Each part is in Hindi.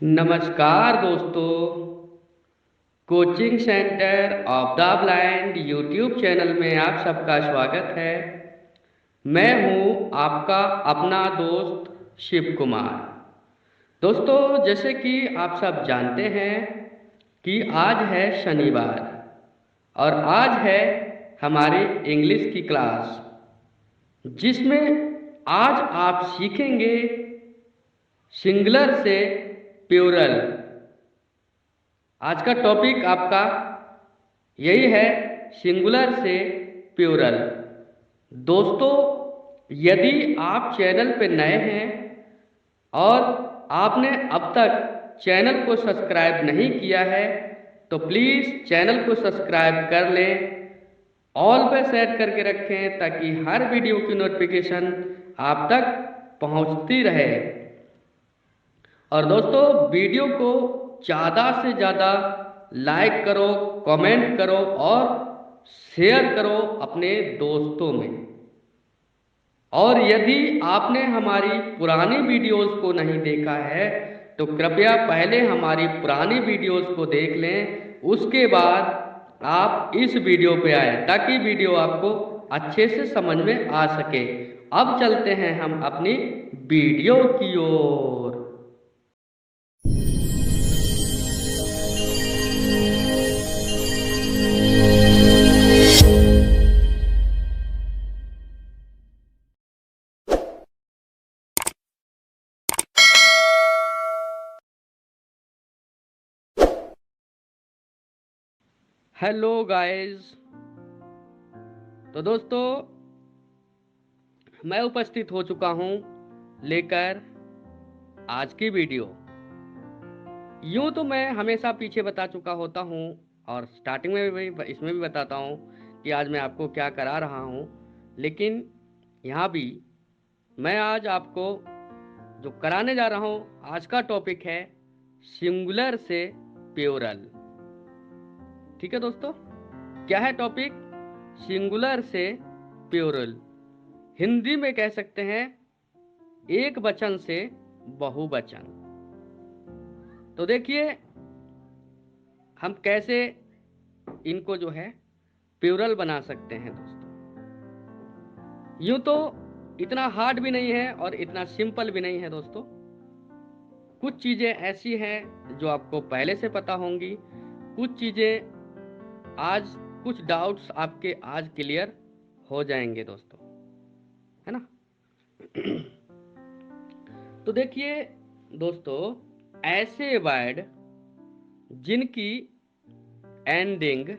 नमस्कार दोस्तों। Coaching centre of the blind YouTube channel में आप सबका स्वागत है। मैं हूं आपका अपना दोस्त शिव कुमार। दोस्तों, जैसे कि आप सब जानते हैं कि आज है शनिवार और आज है हमारी इंग्लिश की क्लास, जिसमें आज आप सीखेंगे सिंगुलर से प्लूरल। आज का टॉपिक आपका यही है, सिंगुलर से प्लूरल। दोस्तों, यदि आप चैनल पर नए हैं और आपने अब तक चैनल को सब्सक्राइब नहीं किया है तो प्लीज़ चैनल को सब्सक्राइब कर लें, ऑल पे सेट करके रखें ताकि हर वीडियो की नोटिफिकेशन आप तक पहुंचती रहे। और दोस्तों, वीडियो को ज़्यादा से ज़्यादा लाइक करो, कमेंट करो और शेयर करो अपने दोस्तों में। और यदि आपने हमारी पुरानी वीडियोस को नहीं देखा है तो कृपया पहले हमारी पुरानी वीडियोस को देख लें, उसके बाद आप इस वीडियो पे आए ताकि वीडियो आपको अच्छे से समझ में आ सके। अब चलते हैं हम अपनी वीडियो की ओर। Hello guys. तो दोस्तों, मैं उपस्थित हो चुका हूं लेकर आज की वीडियो। यूं तो मैं हमेशा पीछे बता चुका होता हूं और स्टार्टिंग में भी इसमें भी बताता हूं कि आज मैं आपको क्या करा रहा हूं, लेकिन यहाँ भी मैं आज आपको जो कराने जा रहा हूं, आज का टॉपिक है सिंगुलर से प्लूरल। ठीक है दोस्तों, क्या है टॉपिक? सिंगुलर से प्लूरल। हिंदी में कह सकते हैं एक वचन से बहुवचन। तो देखिए हम कैसे इनको जो है प्लूरल बना सकते हैं दोस्तों। यूं तो इतना हार्ड भी नहीं है और इतना सिंपल भी नहीं है दोस्तों। कुछ चीजें ऐसी हैं जो आपको पहले से पता होंगी, कुछ चीजें आज, कुछ डाउट्स आपके आज क्लियर हो जाएंगे दोस्तों, है ना। तो देखिए दोस्तों, ऐसे वर्ड जिनकी एंडिंग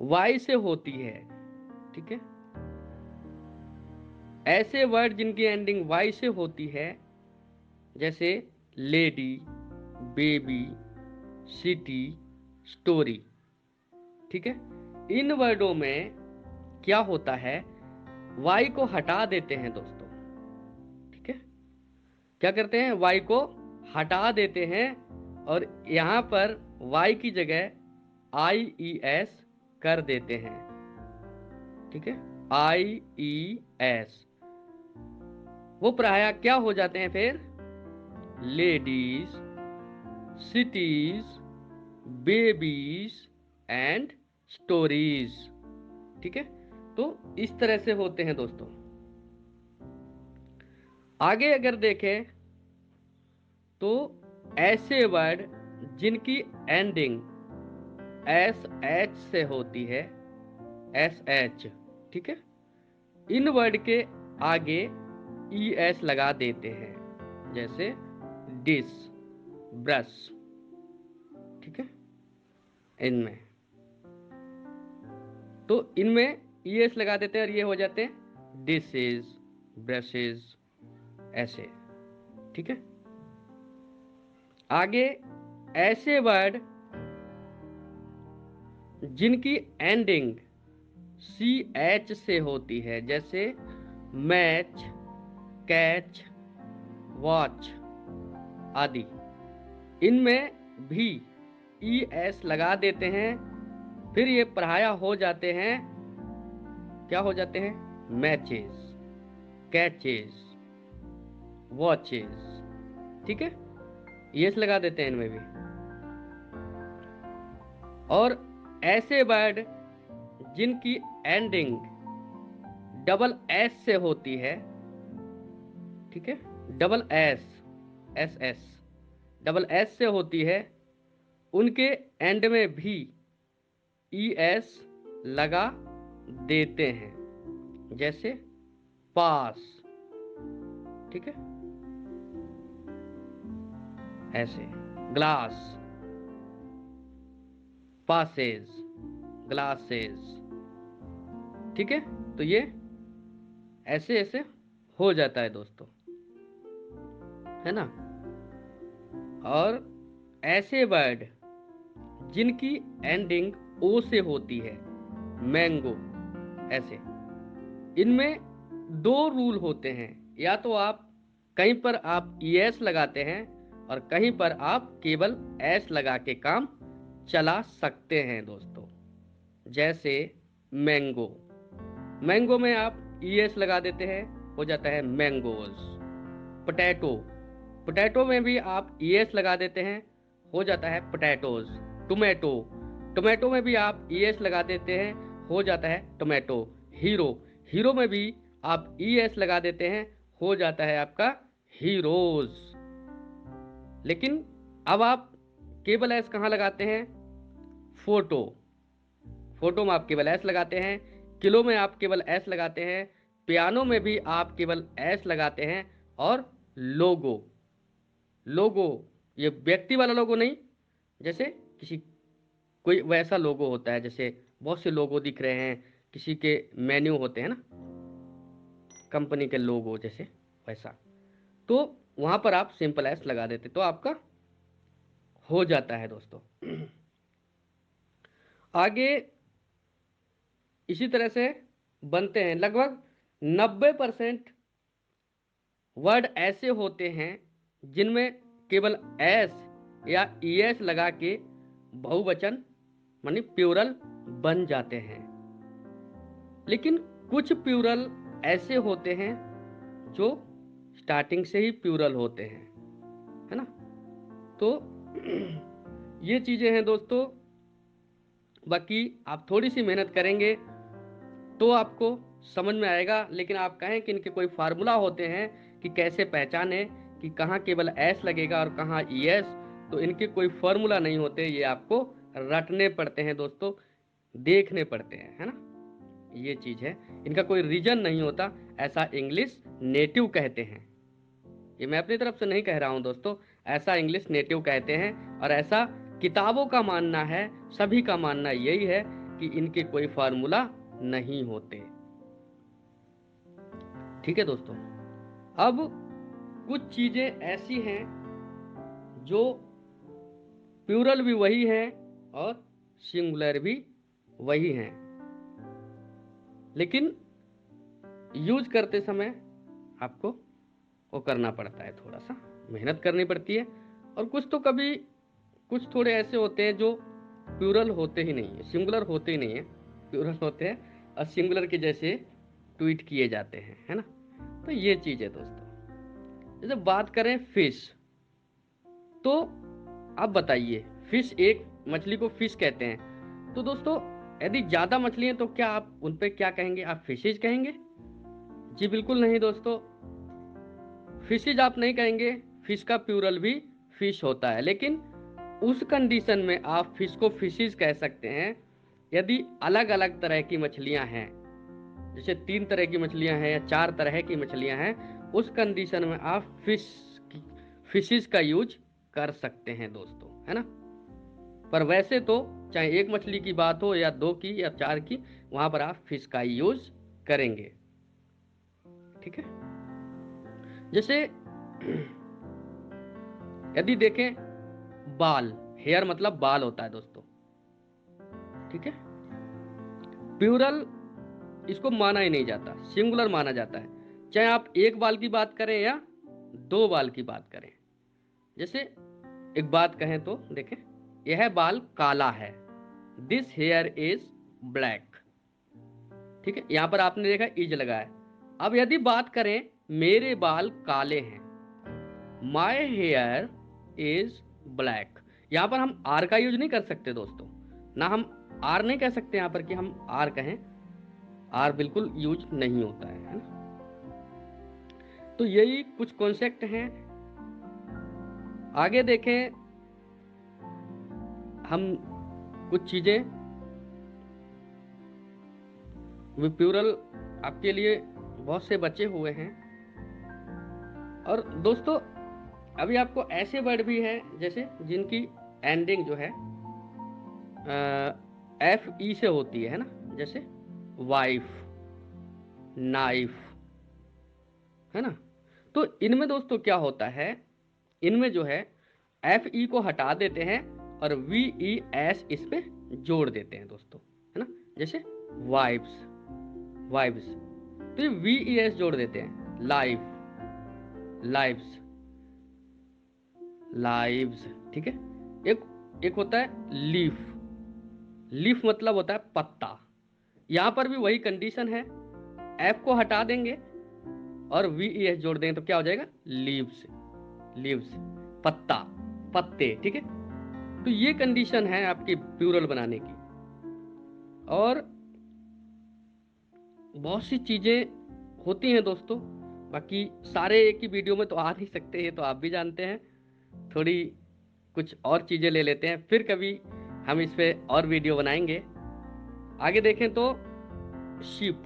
वाई से होती है, ठीक है, ऐसे वर्ड जिनकी एंडिंग वाई से होती है, जैसे लेडी, बेबी, सिटी, स्टोरी, ठीक है, इन वर्डों में क्या होता है, वाई को हटा देते हैं दोस्तों। ठीक है, क्या करते हैं, वाई को हटा देते हैं और यहां पर वाई की जगह आई ई एस कर देते हैं। ठीक है, आई ई एस, वो प्राय क्या हो जाते हैं फिर? Ladies, cities, babies and stories. ठीक है, तो इस तरह से होते हैं दोस्तों। आगे अगर देखें तो ऐसे वर्ड जिनकी एंडिंग एस एच से होती है, एस एच, ठीक है, इन वर्ड के आगे ई एस लगा देते हैं, जैसे डिश, ब्रश, ठीक है, इनमें तो इनमें ई एस लगा देते हैं और ये हो जाते हैं डिशेज, ब्रशेज, ऐसे। ठीक है, आगे ऐसे वर्ड जिनकी एंडिंग सी एच से होती है, जैसे मैच, कैच, वॉच आदि, इनमें भी ई एस लगा देते हैं, फिर ये पढ़ाया हो जाते हैं, क्या हो जाते हैं? Matches, catches, watches. ठीक है, यस लगा देते हैं इनमें भी। और ऐसे वर्ड जिनकी एंडिंग डबल एस से होती है, ठीक है, double S, S S, double S से होती है, उनके एंड में भी ई एस लगा देते हैं, जैसे पास, ठीक है, ऐसे ग्लास, पासेज, ग्लासेज, ठीक है। तो ये ऐसे ऐसे हो जाता है दोस्तों, है ना। और ऐसे वर्ड जिनकी एंडिंग ओ से होती है, मैंगो, ऐसे, इनमें दो रूल होते हैं। या तो आप कहीं पर आप एस लगाते हैं और कहीं पर आप केवल एस लगा के काम चला सकते हैं दोस्तों। जैसे मैंगो, मैंगो में आप एस लगा देते हैं, हो जाता है मैंगोज। पोटैटो, पोटैटो में भी आप एस लगा देते हैं, हो जाता है पोटैटोज। टोमेटो, टोमेटो में भी आप एस लगा देते हैं, हो जाता है टोमेटो। हीरो, हीरो में भी आप एस लगा देते हैं, हो जाता है आपका हीरोज। लेकिन अब आप केवल एस कहाँ लगाते हैं? फोटो, फोटो में आप केवल एस लगाते हैं। किलो में आप केवल एस लगाते हैं। पियानो में भी आप केवल एस लगाते हैं। और लोगो, लोगो ये व्यक्ति वाला लोगो नहीं, जैसे किसी कोई वैसा लोगो होता है, जैसे बहुत से लोगो दिख रहे हैं, किसी के मेन्यू होते हैं ना, कंपनी के लोगो जैसे वैसा, तो वहां पर आप सिंपल एस लगा देते तो आपका हो जाता है दोस्तों। आगे इसी तरह से बनते हैं। लगभग 90% वर्ड ऐसे होते हैं जिनमें केवल एस या ईएस लगा के बहुवचन मानी प्लूरल बन जाते हैं। लेकिन कुछ प्लूरल ऐसे होते हैं जो स्टार्टिंग से ही प्लूरल होते हैं, है ना। तो ये चीजें हैं दोस्तों। बाकी आप थोड़ी सी मेहनत करेंगे तो आपको समझ में आएगा। लेकिन आप कहें कि इनके कोई फार्मूला होते हैं कि कैसे पहचाने कि कहाँ केवल एस लगेगा और कहाँ ईएस, तो इनके कोई फार्मूला नहीं होते, ये आपको रटने पड़ते हैं दोस्तों, देखने पड़ते हैं, है ना। ये चीज है, इनका कोई रीजन नहीं होता, ऐसा इंग्लिश नेटिव कहते हैं। ये मैं अपनी तरफ से नहीं कह रहा हूं दोस्तों, ऐसा इंग्लिश नेटिव कहते हैं। और ऐसा किताबों का मानना है, सभी का मानना यही है कि इनके कोई फार्मूला नहीं होते। ठीक है दोस्तों। अब कुछ चीजें ऐसी हैं जो प्लूरल भी वही है और सिंगुलर भी वही हैं, लेकिन यूज करते समय आपको वो करना पड़ता है, थोड़ा सा मेहनत करनी पड़ती है। और कुछ तो कभी कुछ थोड़े ऐसे होते हैं जो प्लूरल होते ही नहीं है, सिंगुलर होते ही नहीं है, प्लूरल होते हैं और सिंगुलर के जैसे ट्वीट किए जाते हैं, है ना। तो ये चीज है दोस्तों। जैसे बात करें फिश, तो आप बताइए, फिश, एक मछली को फिश कहते हैं, तो दोस्तों यदि ज्यादा मछली है तो क्या आप उन पे क्या कहेंगे? आप फिशेज कहेंगे? जी बिल्कुल नहीं दोस्तों, फिशेज आप नहीं कहेंगे। फिश का प्लूरल भी फिश होता है, लेकिन उस कंडीशन में आप फिश को फिशेज कह सकते हैं यदि अलग अलग तरह की मछलियां हैं, जैसे 3 तरह की मछलियां हैं या 4 तरह की मछलियां हैं, उस कंडीशन में आप फिशेज का यूज कर सकते हैं दोस्तों, है ना। पर वैसे तो चाहे एक मछली की बात हो या 2 की या 4 की, वहां पर आप फिश का यूज करेंगे। ठीक है। जैसे यदि देखें, बाल, हेयर मतलब बाल होता है दोस्तों, ठीक है। प्लूरल इसको माना ही नहीं जाता, सिंगुलर माना जाता है, चाहे आप एक बाल की बात करें या 2 बाल की बात करें। जैसे एक बात कहें तो देखें, यह बाल काला है, दिस हेयर इज ब्लैक, ठीक है। यहां पर आपने देखा इज लगा है। अब यदि बात करें मेरे बाल काले हैं, माई हेयर इज ब्लैक। यहाँ पर हम आर का यूज नहीं कर सकते दोस्तों, ना हम आर नहीं कह सकते यहाँ पर कि हम आर कहें, आर बिल्कुल यूज नहीं होता है ना। तो यही कुछ कॉन्सेप्ट हैं। आगे देखें हम कुछ चीजें, वे प्लूरल आपके लिए बहुत से बचे हुए हैं। और दोस्तों अभी आपको ऐसे वर्ड भी हैं जैसे जिनकी एंडिंग जो है एफ ई से होती है ना, जैसे वाइफ, नाइफ, है ना। तो इनमें दोस्तों क्या होता है, इनमें जो है एफ ई को हटा देते हैं और वी ई एस इस पे जोड़ देते हैं दोस्तों, है ना। जैसे वाइफ्स, वाइफ्स, तो ये वी ई एस जोड़ देते हैं। लाइफ, लाइव्स, लाइव्स, ठीक है। एक होता है लीफ, लीफ मतलब होता है पत्ता। यहां पर भी वही कंडीशन है, एफ को हटा देंगे और वी ई एस जोड़ देंगे तो क्या हो जाएगा, लीव्स, लीव्स, पत्ता, पत्ते, ठीक है। तो ये कंडीशन है आपकी प्लूरल बनाने की। और बहुत सी चीजें होती हैं दोस्तों, बाकी सारे एक ही वीडियो में तो आ नहीं सकते, ये तो आप भी जानते हैं। थोड़ी कुछ और चीजें ले लेते हैं, फिर कभी हम इस पे और वीडियो बनाएंगे। आगे देखें तो शिप,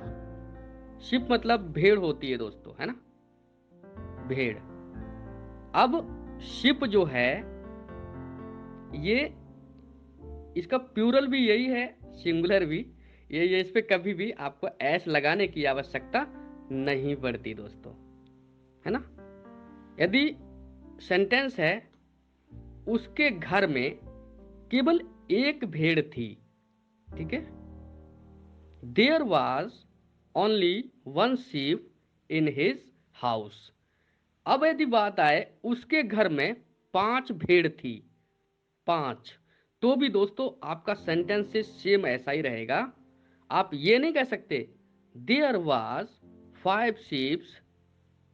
शिप मतलब भेड़ होती है दोस्तों, है ना, भेड़। अब शिप जो है ये, इसका प्लूरल भी यही है, सिंगुलर भी ये इस पे कभी भी आपको एस लगाने की आवश्यकता नहीं पड़ती दोस्तों, है ना। यदि सेंटेंस है उसके घर में केवल एक भेड़ थी, ठीक है, there was only one sheep in his house. अब यदि बात आए उसके घर में 5 भेड़ थी, 5, तो भी दोस्तों आपका सेंटेंस से सेम ऐसा ही रहेगा। आप ये नहीं कह सकते there was 5 sheeps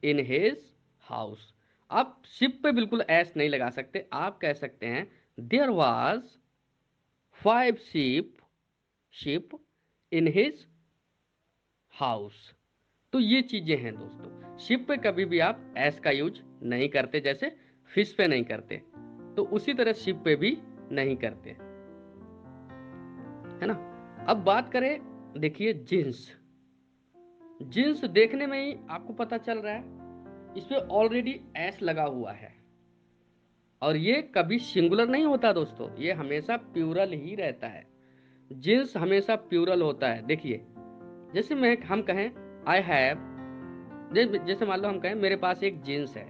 in his house. आप शिप पे बिल्कुल एस नहीं लगा सकते, आप कह सकते हैं there was 5 ship in his house. तो ये चीजें हैं दोस्तों, शिप पे कभी भी आप एस का यूज नहीं करते, जैसे फिश पे नहीं करते, तो उसी तरह शिप पे भी नहीं करते, है ना। अब बात करें, देखिए जींस, जींस देखने में ही आपको पता चल रहा है इस पे ऑलरेडी एस लगा हुआ है, और ये कभी सिंगुलर नहीं होता दोस्तों, ये हमेशा प्लूरल ही रहता है। जींस हमेशा प्लूरल होता है। देखिए जैसे हम कहें आई हैव, जैसे मान लो हम कहें मेरे पास एक जींस है,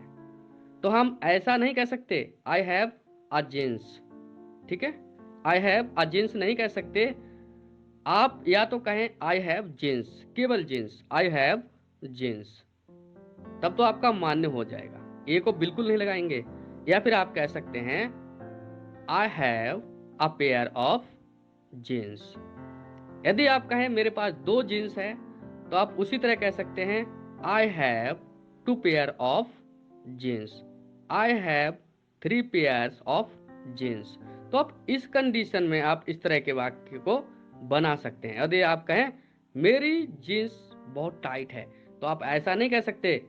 तो हम ऐसा नहीं कह सकते आई हैव अ जींस, ठीक है। आई हैव अ जींस नहीं कह सकते, आप या तो कहें आई हैव जींस, केवल जींस, आई हैव जींस, तब तो आपका मान्य हो जाएगा, ए को बिल्कुल नहीं लगाएंगे। या फिर आप कह सकते हैं I have a pair of jeans. यदि आप कहें मेरे पास 2 जींस है, तो आप उसी तरह कह सकते हैं I have 2 pair of jeans, I have 3 pairs of jeans. तो आप इस कंडीशन में आप इस तरह के वाक्य को बना सकते हैं। यदि आप कहें मेरी जींस बहुत टाइट है, तो आप ऐसा नहीं कह सकते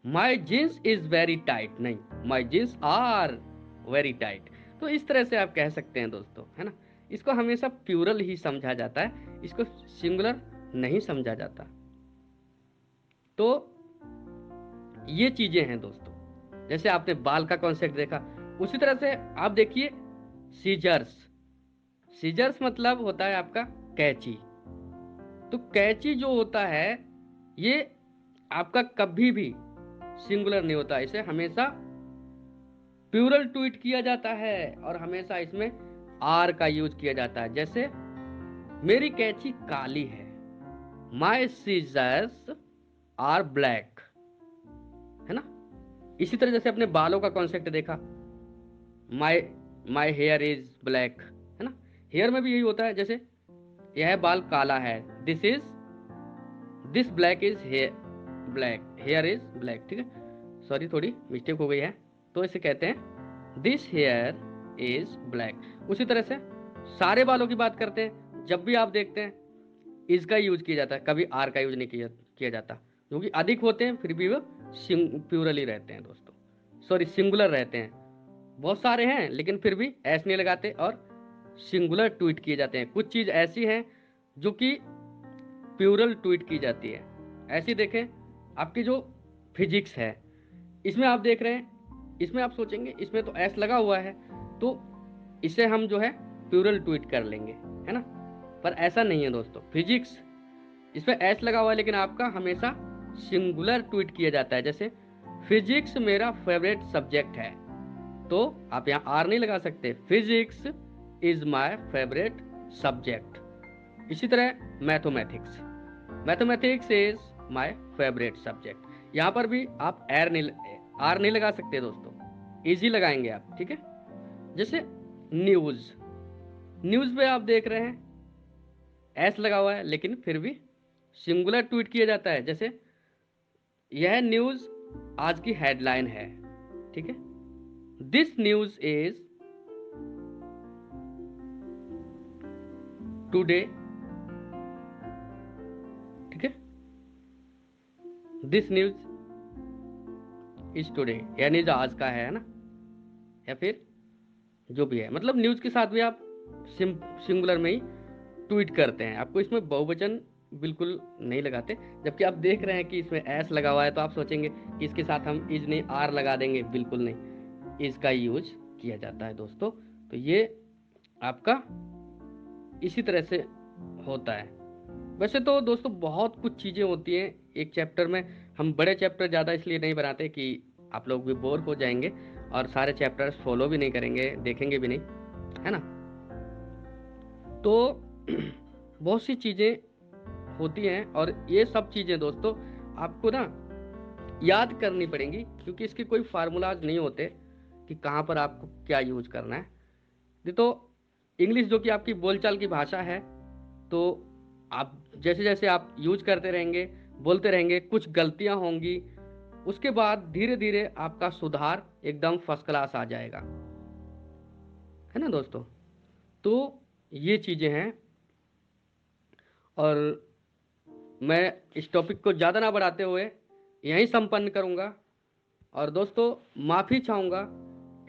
माई जींस इज वेरी टाइट, नहीं, माई जींस आर वेरी टाइट। तो इस तरह से आप कह सकते हैं दोस्तों, है ना। इसको हमेशा प्लूरल ही समझा जाता है, इसको सिंगुलर नहीं समझा जाता। तो ये चीजें हैं दोस्तों, जैसे आपने बाल का कॉन्सेप्ट देखा, उसी तरह से आप देखिए सीजर्स, सीजर्स मतलब होता है आपका कैंची। तो कैंची जो होता है ये आपका कभी भी सिंगुलर नहीं होता, इसे हमेशा प्लूरल ट्वीट किया जाता है और हमेशा इसमें आर का यूज किया जाता है। जैसे मेरी कैंची काली है, माई सीजर्स आर ब्लैक, है ना। इसी तरह जैसे अपने बालों का कॉन्सेप्ट देखा, माई माई हेयर इज ब्लैक, है ना। हेयर में भी यही होता है, जैसे यह बाल काला है, this black is here, black here is black, ठीक है। सॉरी थोड़ी मिस्टेक हो गई है, तो इसे कहते हैं दिस हेयर इज ब्लैक। उसी तरह से सारे बालों की बात करते हैं, जब भी आप देखते हैं इज का यूज किया जाता है, कभी आर का यूज नहीं किया जाता, क्योंकि अधिक होते हैं फिर भी वो प्लूरल ही रहते हैं दोस्तों, सॉरी सिंगुलर रहते हैं। बहुत सारे हैं लेकिन फिर भी एस नहीं लगाते और सिंगुलर ट्वीट किए जाते हैं। कुछ चीज ऐसी हैं जो कि प्लूरल ट्वीट की जाती है। ऐसी देखें आपकी जो फिजिक्स है, इसमें आप देख रहे हैं, इसमें आप सोचेंगे इसमें तो एस लगा हुआ है, तो इसे हम जो है प्लूरल ट्वीट कर लेंगे, है ना। पर ऐसा नहीं है दोस्तों, फिजिक्स इसमें एस लगा हुआ है लेकिन आपका हमेशा सिंगुलर ट्वीट किया जाता है। जैसे फिजिक्स मेरा फेवरेट सब्जेक्ट है, तो आप यहाँ आर नहीं लगा सकते, physics is my favourite subject. इसी तरह mathematics, mathematics is my favourite subject. यहाँ पर भी आप आर नहीं लगा सकते दोस्तों, इजी लगाएंगे आप, ठीक है। जैसे न्यूज, न्यूज पे आप देख रहे हैं एस लगा हुआ है लेकिन फिर भी सिंगुलर ट्वीट किया जाता है। जैसे यह न्यूज आज की हेडलाइन है, ठीक है, दिस न्यूज इज टुडे, ठीक है, दिस न्यूज इज टुडे, यह न्यूज आज का है ना, या फिर जो भी है, मतलब न्यूज के साथ भी आप सिंगुलर में ही ट्वीट करते हैं। आपको इसमें बहुवचन बिल्कुल नहीं लगाते, जबकि आप देख रहे हैं कि इसमें एस लगा हुआ है, तो आप सोचेंगे कि इसके साथ हम इज नहीं आर लगा देंगे, बिल्कुल नहीं, इज का यूज किया जाता है दोस्तों। तो ये आपका इसी तरह से होता है। वैसे तो दोस्तों बहुत कुछ चीज़ें होती हैं एक चैप्टर में, हम बड़े चैप्टर ज़्यादा इसलिए नहीं बनाते कि आप लोग भी बोर हो जाएंगे और सारे चैप्टर्स फॉलो भी नहीं करेंगे, देखेंगे भी नहीं, है ना। तो बहुत सी चीज़ें होती हैं और ये सब चीज़ें दोस्तों आपको ना याद करनी पड़ेंगी, क्योंकि इसके कोई फार्मूलाज नहीं होते कि कहाँ पर आपको क्या यूज करना है। ये तो इंग्लिश जो कि आपकी बोलचाल की भाषा है, तो आप जैसे जैसे आप यूज करते रहेंगे, बोलते रहेंगे, कुछ गलतियां होंगी, उसके बाद धीरे धीरे आपका सुधार एकदम फर्स्ट क्लास आ जाएगा, है ना दोस्तों। तो ये चीज़ें हैं और मैं इस टॉपिक को ज़्यादा ना बढ़ाते हुए यहीं संपन्न करूँगा। और दोस्तों माफ़ी चाहूँगा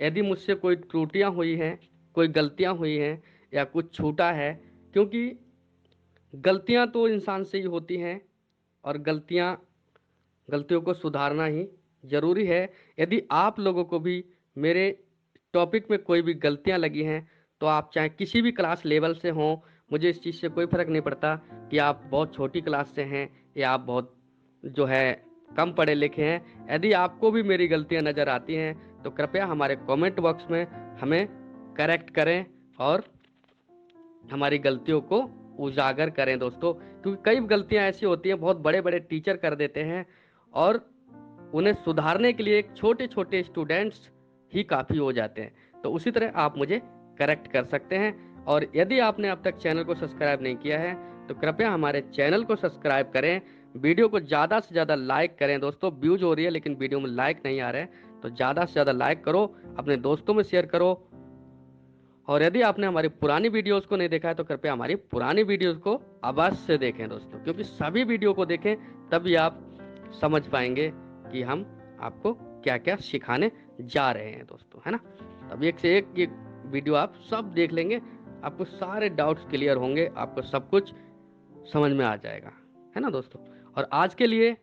यदि मुझसे कोई त्रुटियाँ हुई हैं, कोई गलतियाँ हुई हैं या कुछ छूटा है, क्योंकि गलतियाँ तो इंसान से ही होती हैं और गलतियों को सुधारना ही ज़रूरी है। यदि आप लोगों को भी मेरे टॉपिक में कोई भी गलतियाँ लगी हैं, तो आप चाहे किसी भी क्लास लेवल से हों, मुझे इस चीज़ से कोई फ़र्क नहीं पड़ता कि आप बहुत छोटी क्लास से हैं या आप बहुत जो है कम पढ़े लिखे हैं। यदि आपको भी मेरी गलतियां नज़र आती हैं तो कृपया हमारे कमेंट बॉक्स में हमें करेक्ट करें और हमारी गलतियों को उजागर करें दोस्तों, क्योंकि कई गलतियां ऐसी होती हैं बहुत बड़े बड़े टीचर कर देते हैं और उन्हें सुधारने के लिए छोटे छोटे स्टूडेंट्स ही काफ़ी हो जाते हैं। तो उसी तरह आप मुझे करेक्ट कर सकते हैं। और यदि आपने अब तक चैनल को सब्सक्राइब नहीं किया है तो कृपया हमारे चैनल को सब्सक्राइब करें, वीडियो को ज़्यादा से ज़्यादा लाइक करें दोस्तों। व्यूज हो रही है लेकिन वीडियो में लाइक नहीं आ रहे हैं, तो ज़्यादा से ज़्यादा लाइक करो, अपने दोस्तों में शेयर करो। और यदि आपने हमारी पुरानी वीडियोस को नहीं देखा है तो कृपया हमारी पुरानी वीडियोस को अवश्य देखें दोस्तों, क्योंकि सभी वीडियो को देखें तभी आप समझ पाएंगे कि हम आपको क्या क्या सिखाने जा रहे हैं दोस्तों, है ना। तब एक से एक ये वीडियो आप सब देख लेंगे, आपको सारे डाउट्स क्लियर होंगे, आपको सब कुछ समझ में आ जाएगा, है ना दोस्तों। और आज के लिए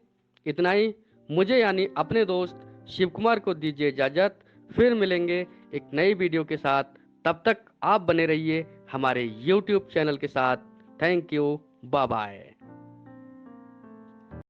इतना ही, मुझे यानी अपने दोस्त शिव कुमार को दीजिए इजाज़त। फिर मिलेंगे एक नई वीडियो के साथ, तब तक आप बने रहिए हमारे YouTube चैनल के साथ। Thank you, bye bye.